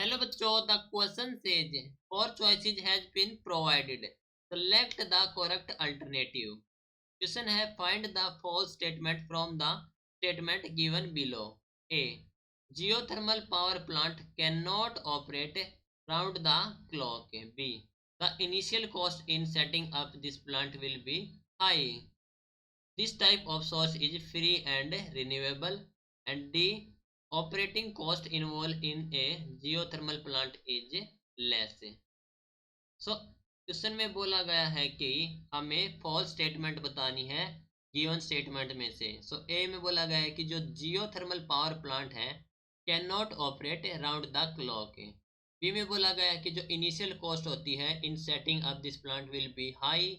Hello बच्चों, the question says four choices has been provided, select the correct alternative. Question है find the false statement from the statement given below. A, geothermal power plant can not operate round the clock. B, the initial cost in setting up this plant will be high, this type of source is free and renewable. And D, operating cost involve in a geothermal plant is less. So question में बोला गया है कि हमें false statement बतानी है given statement में से। सो ए में बोला गया है कि जो जियोथर्मल पावर प्लांट है can not operate round the clock. B में बोला गया है कि जो इनिशियल कॉस्ट होती है in setting up this plant will be high,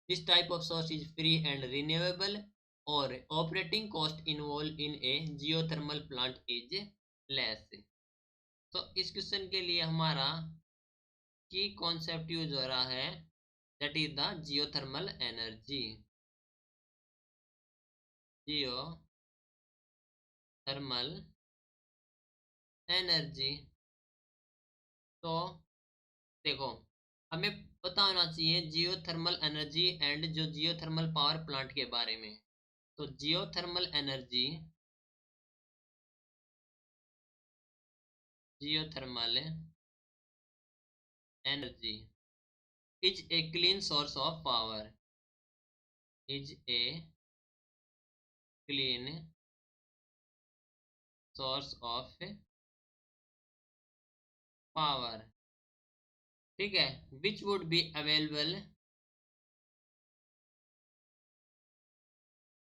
this type of source is free and renewable. और operating cost involve in a geothermal plant is less. तो इस क्वेश्चन के लिए हमारा की कॉन्सेप्ट यूज हो रहा है, that is the geothermal energy. Geothermal energy. तो देखो, हमें पता होना चाहिए जियोथर्मल एनर्जी एंड जो जियोथर्मल पावर प्लांट के बारे में। तो geothermal energy is a clean source of power, is a clean source of power, ठीक है, which would be available,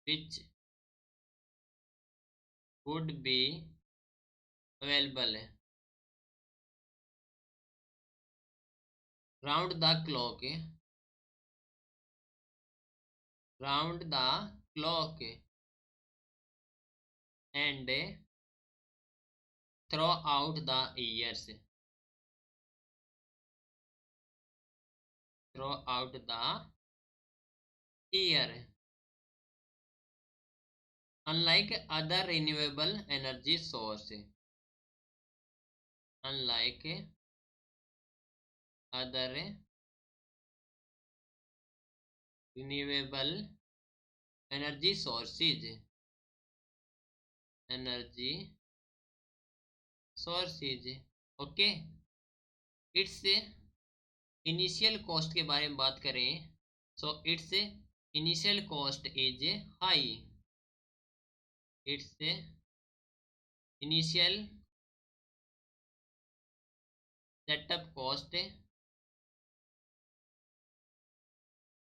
which would be available round the clock, round the clock and throughout the years, throughout the year, unlike other renewable energy source, unlike other renewable energy sources, energy sources, okay. It's initial cost के बारे में बात करें, so it's initial cost is high, it's initial setup cost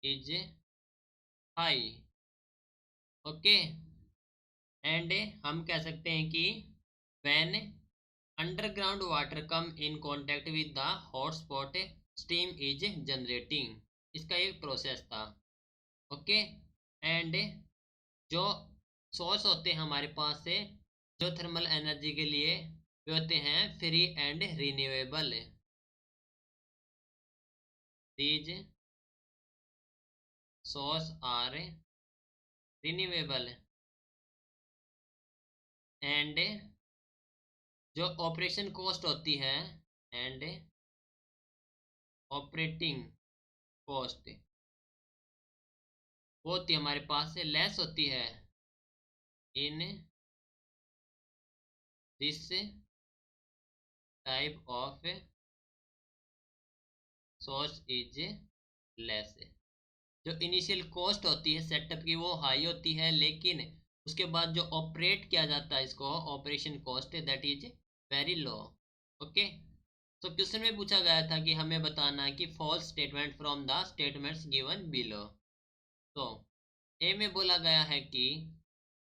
is high, okay. And हम कह सकते हैं कि when underground water come in contact with the hotspot steam is generating, इसका एक प्रोसेस था, ओके। एंड जो सोर्स होते हैं हमारे पास से जो थर्मल एनर्जी के लिए वे होते हैं free and renewable, these source are renewable. And जो ऑपरेशन कॉस्ट होती है, एंड ऑपरेटिंग कॉस्ट वो होती है हमारे पास से लेस होती है in this type of source is less. जो इनिशियल कॉस्ट होती है सेटअप की वो हाई होती है, लेकिन उसके बाद जो ऑपरेट किया जाता है इसको operation cost that is very low, okay. तो क्वेश्चन में पूछा गया था कि हमें बताना है कि false statement from the statements given below. तो ए में बोला गया है कि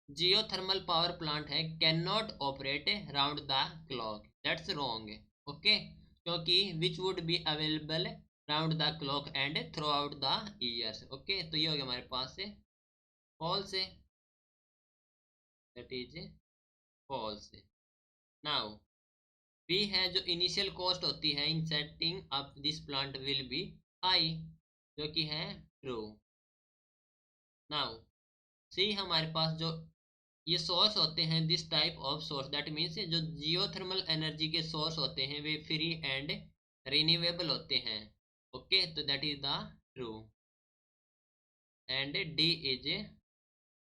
जियोथर्मल पावर प्लांट है can not operate round the clock, that's wrong, okay, क्योंकि which would be available round the clock and throughout the years, okay. तो ये हो गया हमारे पास से फॉल्स है, that is false. Now B है जो इनिशियल कॉस्ट होती है in setting up this plant will be high, जो कि है ट्रू। नाउ सी हमारे पास जो ये सोर्स होते हैं this type of source, that means जो जियोथर्मल एनर्जी के सोर्स होते हैं वे फ्री एंड रिन्यूएबल होते हैं। ओके, तो that is the true. And D is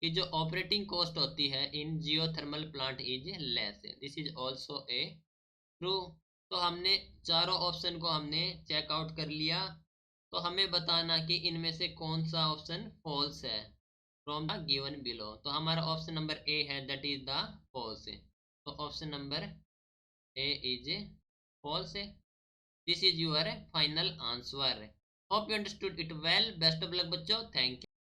कि जो ऑपरेटिंग कॉस्ट होती है in geothermal plant is less, this is also a true. तो हमने चारों ऑप्शन को हमने चेकआउट कर लिया। तो हमें बताना कि इनमें से कौन सा ऑप्शन फॉल्स है फ्रॉम द गिवन बिलो। तो हमारा ऑप्शन नंबर ए है, दैट इज द फॉल्स। तो option number A is false. This is your final answer. Hope you understood it well. Best of luck बच्चों, thank you.